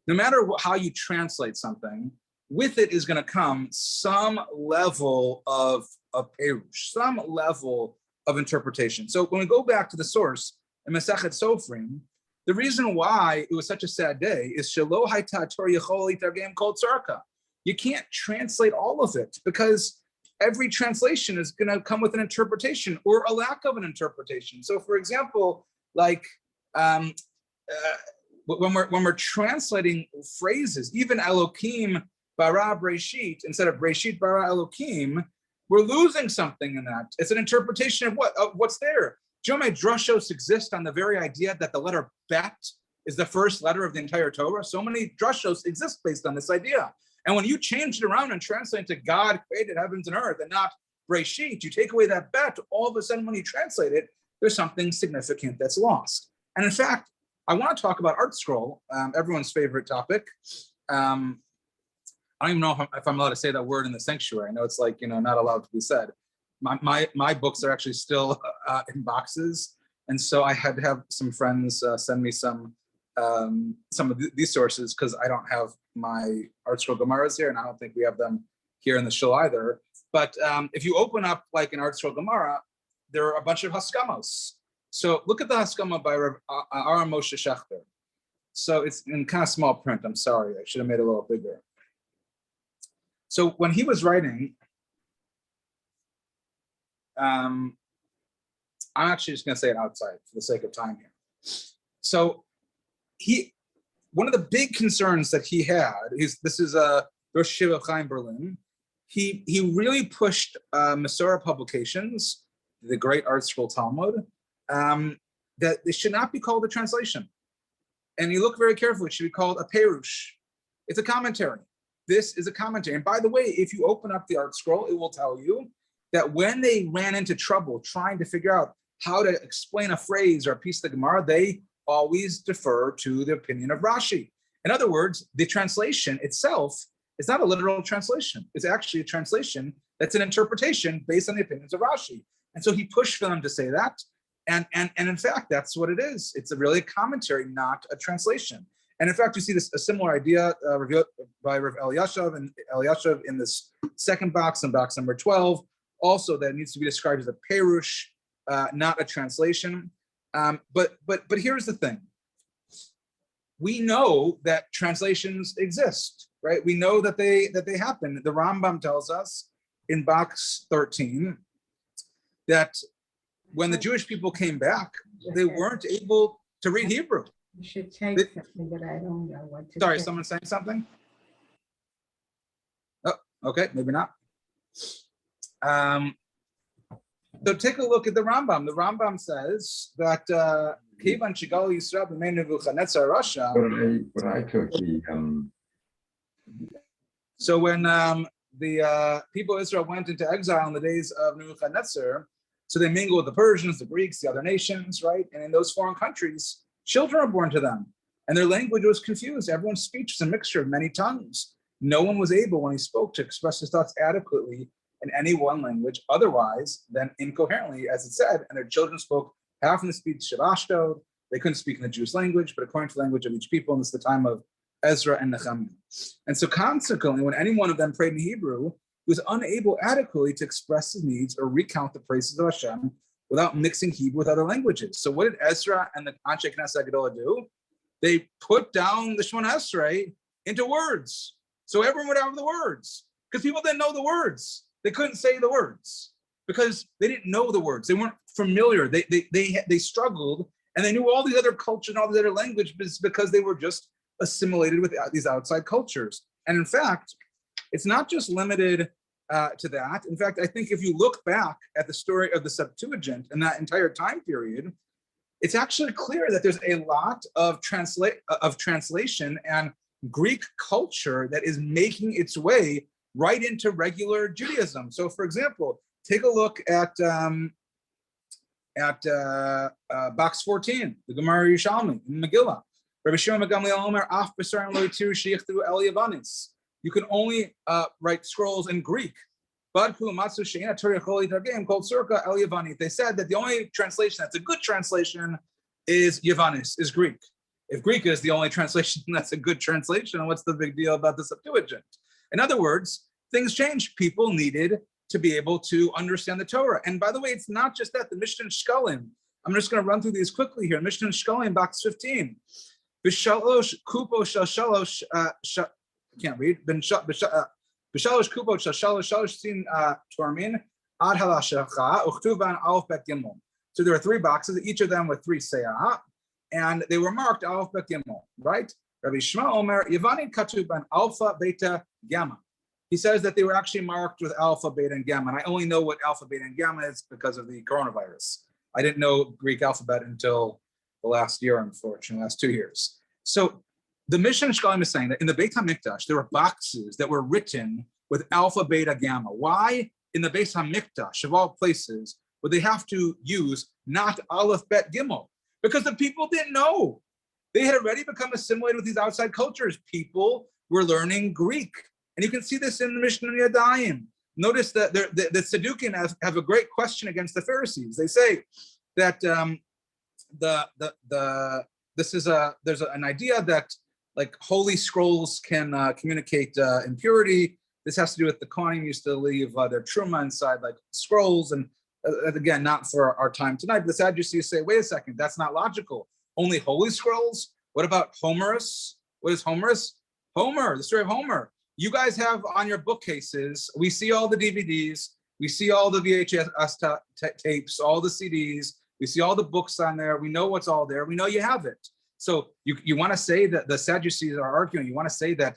No matter how you translate something, with it is going to come some level of perush, some level of interpretation. So when we go back to the source in Masechet Sofrim, the reason why it was such a sad day is Shelo Hayta Torah Yechol Yitargem Kol Tzarka. You can't translate all of it because every translation is going to come with an interpretation or a lack of an interpretation. So, for example, like when we're translating phrases, even Elokim bara Breshit instead of Breshit bara Elokim, we're losing something in that. It's an interpretation of what's there. Do you know how many drushos exist on the very idea that the letter Bet is the first letter of the entire Torah? So many drushos exist based on this idea. And when you change it around and translate it to God created heavens and earth and not Breshit, you take away that Bet, all of a sudden when you translate it, there's something significant that's lost. And in fact, I want to talk about Art Scroll, everyone's favorite topic. I don't even know if I'm allowed to say that word in the sanctuary. I know it's like, not allowed to be said. My books are actually still in boxes. And so I had to have some friends send me some of these sources because I don't have my Art Scroll Gemaras here, and I don't think we have them here in the shul either. But if you open up like an Art Scroll Gemara, there are a bunch of Haskamos. So look at the Haskama by Aram Moshe Shechter. So it's in kind of small print. I'm sorry, I should have made it a little bigger. So when he was writing, I'm actually just going to say it outside for the sake of time here. So one of the big concerns that he had is, this is Rosh Shiva Chaim Berlin. He really pushed Masorah Publications, the great Art Scroll Talmud, that it should not be called a translation. And you look very carefully, it should be called a perush. It's a commentary. This is a commentary. And by the way, if you open up the Art Scroll, it will tell you that when they ran into trouble trying to figure out how to explain a phrase or a piece of the Gemara, they always defer to the opinion of Rashi. In other words, the translation itself is not a literal translation. It's actually a translation that's an interpretation based on the opinions of Rashi. And so he pushed for them to say that. And in fact, that's what it is. It's really a commentary, not a translation. And in fact, you see a similar idea revealed by Rav Eliashav in this second box, in box number 12, also that needs to be described as a perush, not a translation. But here's the thing. We know that translations exist, right? We know that they happen. The Rambam tells us in box 13 that when the Jewish people came back, they weren't able to read Hebrew. You should take They- something, but I don't know what to Sorry, say. someone's saying something? Oh, okay, maybe not. So take a look at the Rambam. The Rambam says that Kivan Shigal Yisrael b'mei Nebuchadnezzar Rasha. What I took So when the people of Israel went into exile in the days of Nebuchadnezzar, so they mingled with the Persians, the Greeks, the other nations, right? And in those foreign countries, children were born to them, and their language was confused. Everyone's speech was a mixture of many tongues. No one was able, when he spoke, to express his thoughts adequately in any one language, otherwise than incoherently, as it said. And their children spoke half in the speech of Ashdod. They couldn't speak in the Jewish language, but according to the language of each people, and this is the time of Ezra and Nehemiah. And so consequently, when any one of them prayed in Hebrew, he was unable adequately to express his needs or recount the praises of Hashem without mixing Hebrew with other languages. So what did Ezra and the Anshe Knesset Gedolah do? They put down the Shemona Esrei into words. So everyone would have the words, because people didn't know the words. They couldn't say the words because they didn't know the words. They weren't familiar. They struggled, and they knew all these other cultures and all these other languages because they were just assimilated with these outside cultures. And in fact, it's not just limited to that. In fact, I think if you look back at the story of the Septuagint and that entire time period, it's actually clear that there's a lot of translation and Greek culture that is making its way right into regular Judaism. So, for example, take a look at box 14, the Gemara Yerushalmi in Megillah. Rabbi Shimon Gamliel Omer, Af B'Sarim Lo Yitiru Sheyichtu El Yavanis. You can only write scrolls in Greek. But Matsu Sheina Torah Choli Targim called Circa El Yavani. They said that the only translation that's a good translation is Yavanis, is Greek. If Greek is the only translation that's a good translation, what's the big deal about the Septuagint? In other words, things changed. People needed to be able to understand the Torah. And by the way, it's not just that. The Mishnah Shkalim, I'm just going to run through these quickly here. Mishnah Shkalim, box 15. B'shalosh kupo shal shalosh, I can't read. B'shalosh kupo shal shalosh shalosh sin tormin ad halashacha uchtuvan alf bet gimel. So there are 3 boxes, each of them with 3 seyah, and they were marked alf bet gimel, right? Rabbi Shema Omer Yavani katuban alpha beta gamma. He says that they were actually marked with alpha, beta, and gamma. And I only know what alpha, beta, and gamma is because of the coronavirus. I didn't know Greek alphabet until the last year, unfortunately, last 2 years. So the Mishnah Shkalim is saying that in the Beit HaMikdash, there were boxes that were written with alpha, beta, gamma. Why in the Beit HaMikdash, of all places, would they have to use not aleph, bet, gimel? Because the people didn't know. They had already become assimilated with these outside cultures. People were learning Greek. And you can see this in the Mishnah Yadayim. Notice that the Sadducean have a great question against the Pharisees. They say that there's an idea that like holy scrolls can communicate impurity. This has to do with the Kohanim used to leave their truma inside like scrolls, and again, not for our time tonight. But the Sadducees say, wait a second, that's not logical. Only holy scrolls? What about Homerus? What is Homerus? Homer, the story of Homer. You guys have on your bookcases, we see all the DVDs, we see all the VHS tapes, all the CDs, we see all the books on there, we know what's all there, we know you have it. So you want to say that the Sadducees are arguing, you want to say that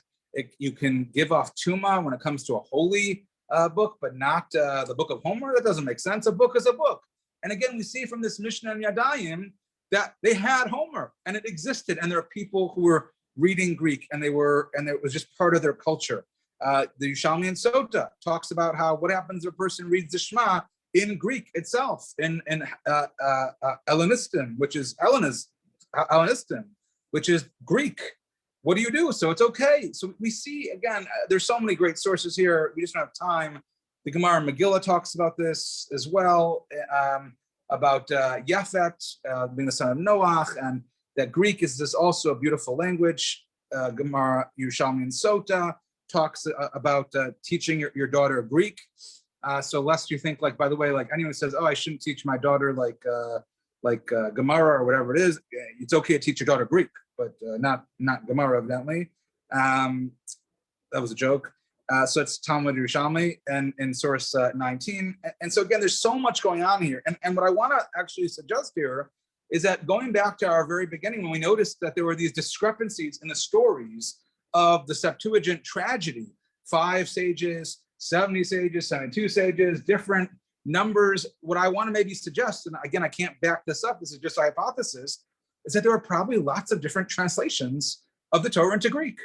you can give off Tuma when it comes to a holy book, but not the book of Homer? That doesn't make sense. A book is a book. And again, we see from this Mishnah and Yadayim that they had Homer and it existed, and there are people who were reading Greek, and it was just part of their culture. The Yerushalmi and Sota talks about what happens if a person reads the Shema in Greek itself, in Hellenistim, which is Hellenistim, which is Greek. What do you do? So it's okay. So we see, again, there's so many great sources here. We just don't have time. The Gemara Megillah talks about this as well, about Yafet being the son of Noach, and that Greek is also a beautiful language. Gemara Yerushalmi and Sota talks about teaching your daughter Greek. So lest you think, like, by the way, like anyone says, oh, I shouldn't teach my daughter like Gemara or whatever it is, it's okay to teach your daughter Greek, but not Gemara, evidently. That was a joke. So it's Talmud Yerushalmi and in source 19. And so again, there's so much going on here. And what I want to actually suggest here is that going back to our very beginning, when we noticed that there were these discrepancies in the stories of the Septuagint tragedy, 5 sages, 70 sages, 72 sages, different numbers. What I want to maybe suggest, and again, I can't back this up, this is just a hypothesis, is that there were probably lots of different translations of the Torah into Greek.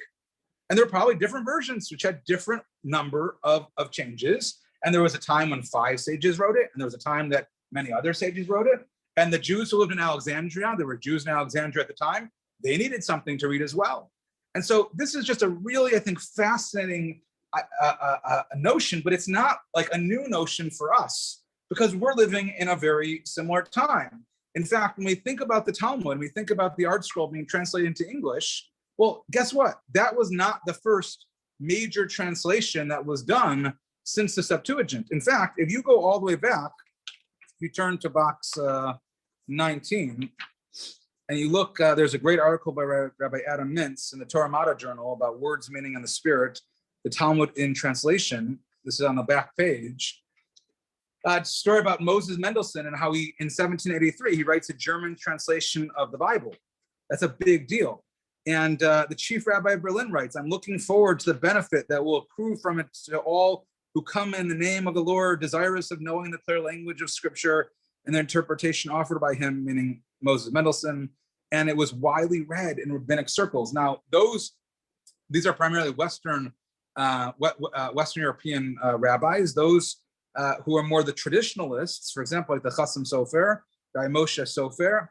And there were probably different versions which had different number of changes. And there was a time when 5 sages wrote it, and there was a time that many other sages wrote it. And the Jews who lived in Alexandria, there were Jews in Alexandria at the time, they needed something to read as well. And so this is just a really, I think, fascinating notion, but it's not like a new notion for us because we're living in a very similar time. In fact, when we think about the Talmud, we think about the Art Scroll being translated into English, well, guess what? That was not the first major translation that was done since the Septuagint. In fact, if you go all the way back, if you turn to box 19, and you look, there's a great article by Rabbi Adam Mintz in the Torah Mata Journal about words, meaning, and the spirit, the Talmud in translation. This is on the back page. It's a story about Moses Mendelssohn and how he, in 1783, he writes a German translation of the Bible. That's a big deal. And the chief rabbi of Berlin writes, I'm looking forward to the benefit that will accrue from it to all who come in the name of the Lord, desirous of knowing the clear language of scripture and the interpretation offered by him, meaning Moses Mendelssohn. And it was widely read in rabbinic circles. Now, these are primarily Western European rabbis. Those who are more the traditionalists, for example, like the Chassam Sofer, Rabbi Moshe Sofer,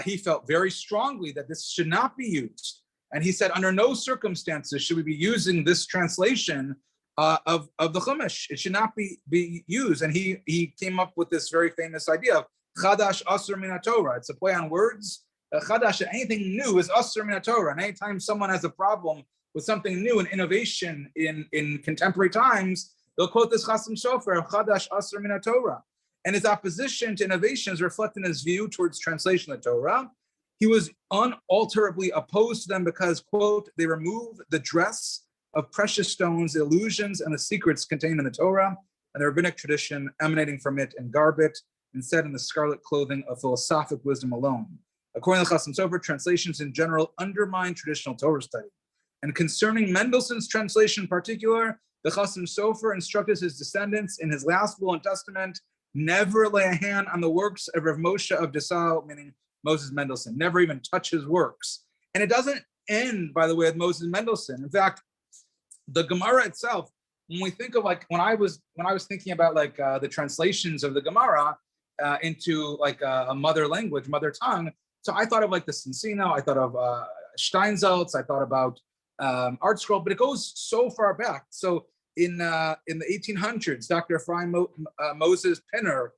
he felt very strongly that this should not be used. And he said, under no circumstances should we be using this translation of the Chumash. It should not be used. And he came up with this very famous idea of Chadash Asur Min HaTorah. It's a play on words. Chadash, anything new is Asur Min HaTorah. And anytime someone has a problem with something new and innovation in contemporary times, they'll quote this Chassam Sofer, Chadash Asur Min HaTorah. And his opposition to innovation is reflected in his view towards translation of the Torah. He was unalterably opposed to them because, quote, they remove the dress of precious stones, the illusions, and the secrets contained in the Torah, and the rabbinic tradition emanating from it, and garb it, instead in the scarlet clothing of philosophic wisdom alone. According to Chassam Sofer, translations in general undermine traditional Torah study. And concerning Mendelssohn's translation in particular, the Chassam Sofer instructed his descendants in his last will and testament never lay a hand on the works of Rav Moshe of Dessau, meaning Moses Mendelssohn, never even touch his works. And it doesn't end, by the way, with Moses Mendelssohn. In fact, the Gemara itself, when we think of like, when I was thinking about like the translations of the Gemara into like a mother language, mother tongue, so I thought of like the Sensino, I thought of Steinsaltz, I thought about Art Scroll, but it goes so far back. So in the 1800s, Dr. Ephraim Moses Pinner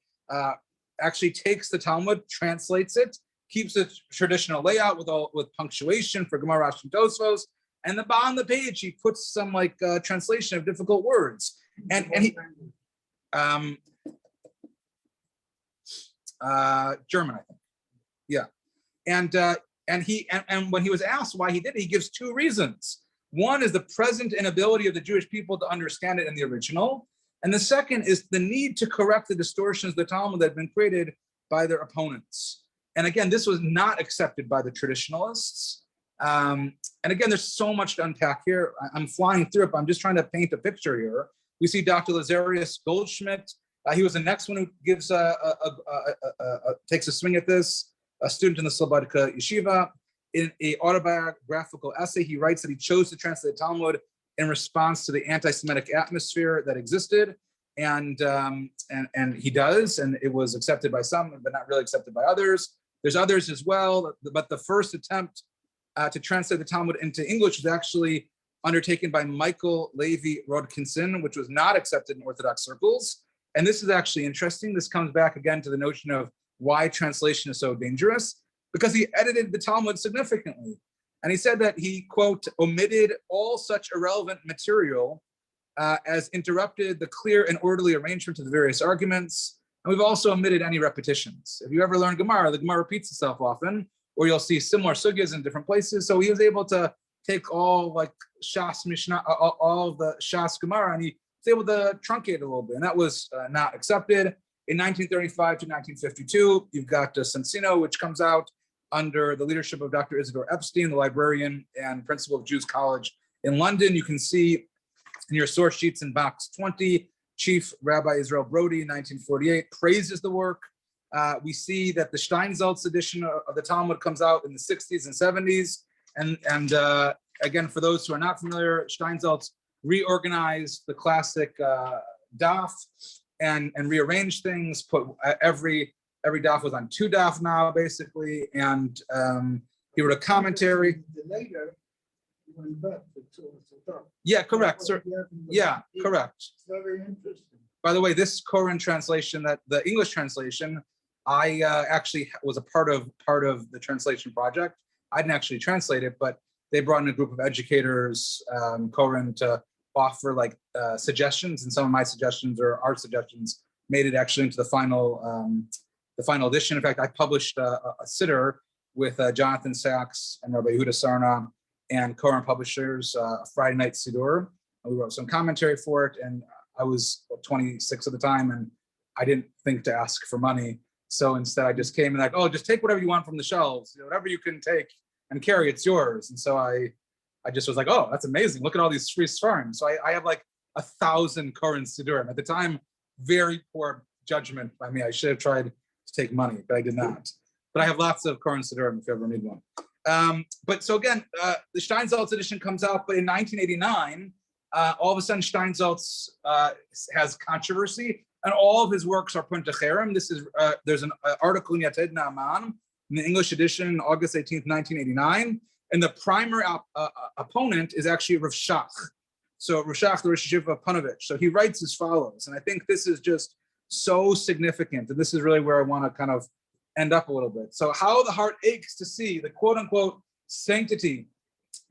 actually takes the Talmud, translates it, keeps the traditional layout with punctuation for Gemara Rashi and Tosfos, and then on the page he puts some like translation of difficult words. And he German, I think, yeah. And when he was asked why he did it, he gives 2 reasons. One is the present inability of the Jewish people to understand it in the original. And the second is the need to correct the distortions of the Talmud that have been created by their opponents. And again, this was not accepted by the traditionalists. And again, there's so much to unpack here. I'm flying through it, but I'm just trying to paint a picture here. We see Dr. Lazarius Goldschmidt. He was the next one who gives takes a swing at this, a student in the Slobodka Yeshiva. In an autobiographical essay, he writes that he chose to translate the Talmud in response to the anti-Semitic atmosphere that existed, and he does, and it was accepted by some, but not really accepted by others. There's others as well, but the first attempt to translate the Talmud into English was actually undertaken by Michael Levi Rodkinson, which was not accepted in Orthodox circles. And this is actually interesting. This comes back again to the notion of why translation is so dangerous, because he edited the Talmud significantly. And he said that he, quote, omitted all such irrelevant material as interrupted the clear and orderly arrangement of the various arguments. And we've also omitted any repetitions. If you ever learn Gemara, the Gemara repeats itself often, or you'll see similar sugyas in different places. So he was able to take all like Shas Mishnah, all of the Shas Gemara, and he was able to truncate it a little bit, and that was not accepted. In 1935 to 1952, you've got Sensino, which comes out under the leadership of Dr. Isidore Epstein, the librarian and principal of Jews College in London. You can see in your source sheets in box 20, Chief Rabbi Israel Brody in 1948 praises the work. We see that the Steinsaltz edition of the Talmud comes out in the 60s and 70s. And again, for those who are not familiar, Steinsaltz reorganized the classic daf and rearranged things, put every daf was on 2 daf now, basically. And he wrote a commentary. Later, he went back to daf. Yeah, correct, sir. Yeah, correct. It's very interesting. By the way, this Koran translation, that the English translation, I actually was a part of the translation project. I didn't actually translate it, but they brought in a group of educators, Koran, to offer like suggestions, and some of my suggestions or our suggestions made it actually into the final edition. In fact, I published a siddur with Jonathan Sachs and Rabbi Yehuda Sarna and Koran Publishers, a Friday night siddur. We wrote some commentary for it, and I was 26 at the time, and I didn't think to ask for money. So instead, I just came and like, oh, just take whatever you want from the shelves, whatever you can take and carry, it's yours. And so I just was like, oh, that's amazing. Look at all these free svarim. So I have like 1,000 Koran siddurim. At the time, very poor judgment by me. I should have tried to take money, but I did not. But I have lots of Koran siddurim if you ever need one. But so again, the Steinsaltz edition comes out, but in 1989, all of a sudden Steinsaltz has controversy, and all of his works are put to cherem. This is there's an article in Yated Naaman in the English edition, August 18th, 1989, and the primary opponent is actually Rav Shach. So Rav Shach, the Rosh Yeshiva of Panovich. So he writes as follows, and I think this is just so significant, and this is really where I want to kind of end up a little bit. So how the heart aches to see the quote unquote sanctity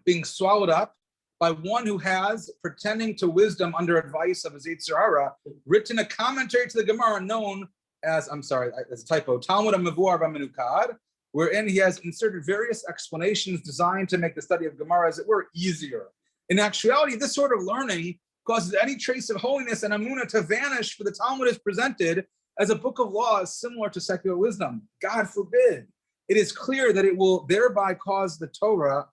being swallowed up by one who has, pretending to wisdom under advice of his Yetzer Hara, written a commentary to the Gemara known as, I'm sorry, as a typo, Talmud HaMevuar B'Menukad, wherein he has inserted various explanations designed to make the study of Gemara, as it were, easier. In actuality, this sort of learning causes any trace of holiness and Amunah to vanish, for the Talmud is presented as a book of laws similar to secular wisdom. God forbid. It is clear that it will thereby cause the Torah,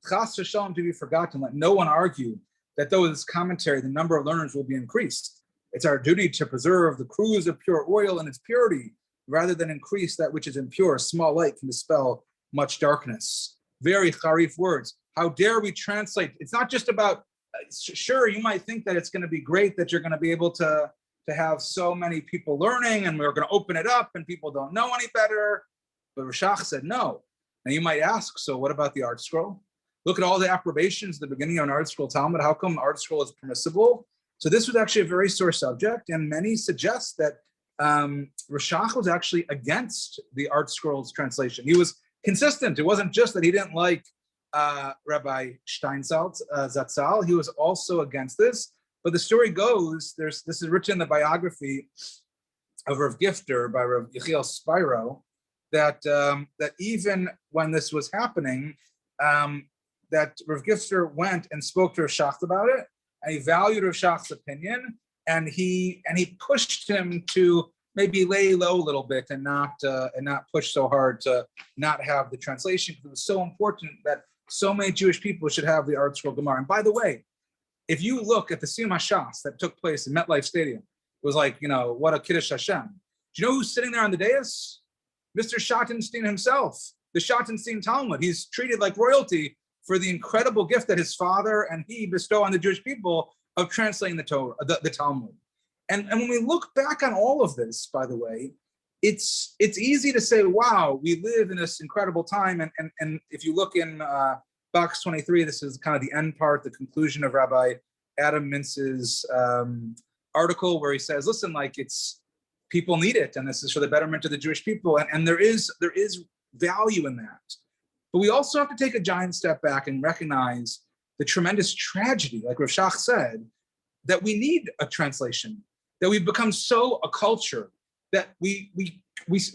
Chas v'shalom, to be forgotten. Let no one argue that though this commentary, the number of learners will be increased. It's our duty to preserve the cruse of pure oil and its purity, rather than increase that which is impure. Small light can dispel much darkness. Very charif words. How dare we translate? It's not just about, sure, you might think that it's going to be great that you're going to be able to have so many people learning, and we're going to open it up and people don't know any better. But Rashach said no. And you might ask, so what about the art scroll? Look at all the approbations at the beginning of an art scroll Talmud. How come art scroll is permissible? So this was actually a very sore subject, and many suggest that Rashach was actually against the art scrolls translation. He was consistent. It wasn't just that he didn't like Rabbi Steinsaltz, Zatzal. He was also against this. But the story goes, this is written in the biography of Rav Gifter by Rav Yechiel Spiro, that even when this was happening, that Rav Gifter went and spoke to Rav Shach about it, and he valued Rav Shach's opinion, and he pushed him to maybe lay low a little bit and not push so hard to not have the translation, because it was so important that so many Jewish people should have the art scroll Gemara. And by the way, if you look at the Siyum HaShas that took place in MetLife Stadium, it was like, what a Kiddush Hashem. Do you know who's sitting there on the dais? Mr. Schottenstein himself, the Schottenstein Talmud. He's treated like royalty for the incredible gift that his father and he bestow on the Jewish people of translating the Torah, the Talmud. And when we look back on all of this, by the way, it's easy to say, wow, we live in this incredible time. And if you look in box 23, this is kind of the end part, the conclusion of Rabbi Adam Mintz's article, where he says, listen, like, it's people need it, and this is for the betterment of the Jewish people. And there is value in that. But we also have to take a giant step back and recognize the tremendous tragedy, like Rav Shach said, that we need a translation, that we've become so a culture that we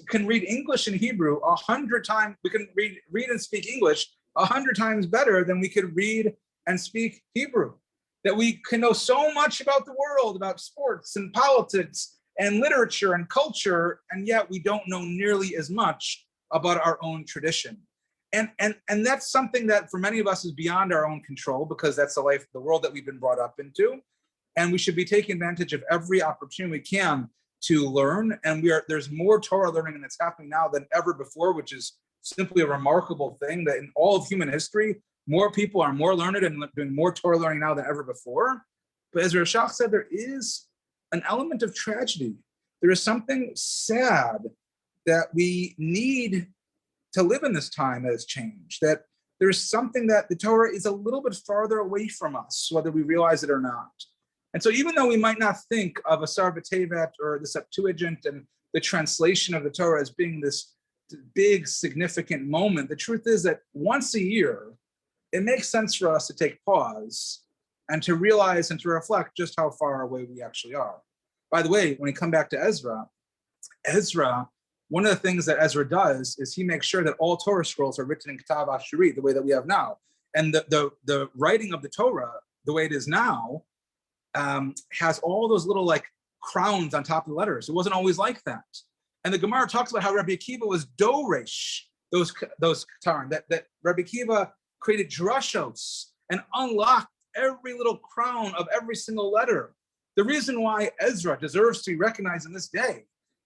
can read English and Hebrew 100 times. We can read and speak English 100 times better than we could read and speak Hebrew, that we can know so much about the world, about sports and politics and literature and culture, and yet we don't know nearly as much about our own tradition. And that's something that for many of us is beyond our own control, because that's the life, the world that we've been brought up into. And we should be taking advantage of every opportunity we can to learn. And there's more Torah learning that's happening now than ever before, which is simply a remarkable thing, that in all of human history, more people are more learned and doing more Torah learning now than ever before. But as Rashach said, there is an element of tragedy. There is something sad that we need to live in this time that has changed, that there's something that the Torah is a little bit farther away from us, whether we realize it or not. And so even though we might not think of a Asar B'Tevet or the Septuagint and the translation of the Torah as being this big, significant moment, the truth is that once a year, it makes sense for us to take pause and to realize and to reflect just how far away we actually are. By the way, when we come back to Ezra, one of the things that Ezra does is he makes sure that all Torah scrolls are written in Ketav Ashuri, the way that we have now. And the writing of the Torah, the way it is now, has all those little like crowns on top of the letters. It wasn't always like that. And the Gemara talks about how Rabbi Akiva was doresh those Ketarim, that Rabbi Akiva created drushos and unlocked every little crown of every single letter. The reason why Ezra deserves to be recognized in this day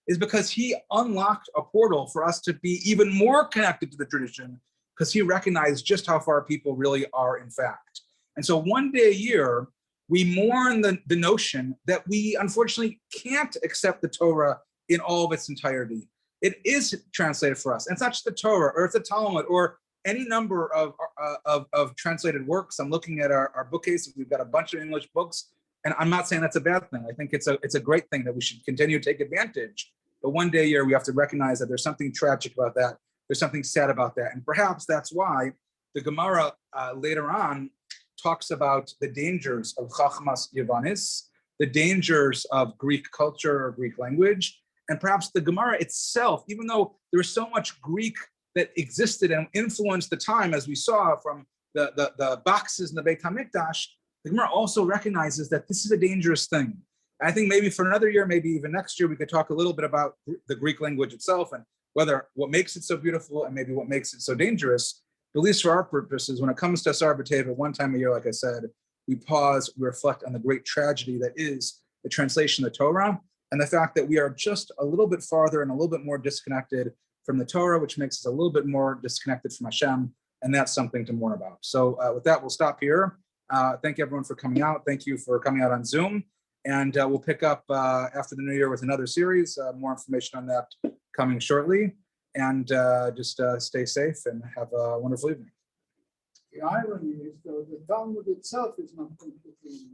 is because he unlocked a portal for us to be even more connected to the tradition, because he recognized just how far people really are in fact. And so one day a year, we mourn the notion that we unfortunately can't accept the Torah in all of its entirety. It is translated for us. And it's not just the Torah, or it's the Talmud, or any number of translated works. I'm looking at our bookcase. We've got a bunch of English books. And I'm not saying that's a bad thing. I think it's a great thing that we should continue to take advantage. But one day a year, we have to recognize that there's something tragic about that. There's something sad about that. And perhaps that's why the Gemara later on talks about the dangers of Chachmas Yavanis, the dangers of Greek culture or Greek language. And perhaps the Gemara itself, even though there was so much Greek that existed and influenced the time, as we saw from the boxes in the Beit HaMikdash, the Gemara also recognizes that this is a dangerous thing. And I think maybe for another year, maybe even next year, we could talk a little bit about the Greek language itself and what makes it so beautiful and maybe what makes it so dangerous. But at least for our purposes, when it comes to Asar B'Tevet, one time a year, like I said, we pause, we reflect on the great tragedy that is the translation of the Torah, and the fact that we are just a little bit farther and a little bit more disconnected from the Torah, which makes us a little bit more disconnected from Hashem, and that's something to mourn about. So with that, we'll stop here. Thank you everyone for coming out. Thank you for coming out on Zoom. And we'll pick up after the new year with another series, more information on that coming shortly. And just stay safe and have a wonderful evening. The irony is, though, the Talmud itself is not completely